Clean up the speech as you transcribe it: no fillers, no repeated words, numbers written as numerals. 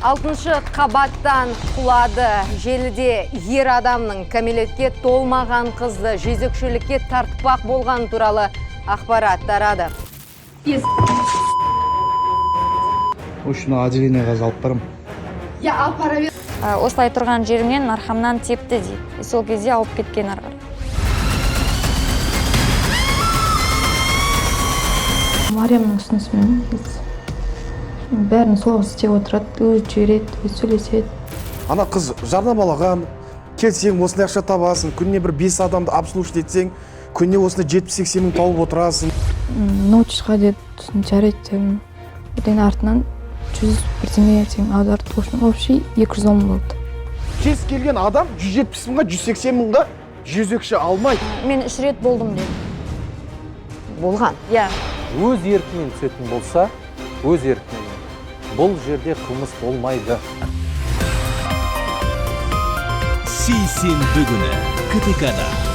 6-шы қабаттан құлады. Желіде ер адамның кәмелетке толмаған қызды жезөкшелікке тартпақ болған туралы ақпарат тарады. Ушуну отделениеге алып барам. Осылай тұрған жерімнен арқамнан тепті дейді. Сол кезде алып кеткен арқар. Мариямның ұсынысымен бәрін сол істеп отырады, өзі жібереді, өзі сөйлеседі. Ана қыз жарнамалаған, келсең осындай ақша табасың, күніне бір 5 адамды обслуживать етсең, күніне осындай 70-80 мың тауып отырасың. Научишқа деді, сосын жарайды. Одан артынан 100 бірдеңе тең аударды. Общий 210 болды. Кез келген адам 170 мыңға, 180 мыңға жезөкше алмайды. Мен 3 рет болдым деді. Болған. Өз еркімен түсетін болса, өз еркімен. Бұл жерде қылмыс болмайды. Сейсенбі күні КТК-да.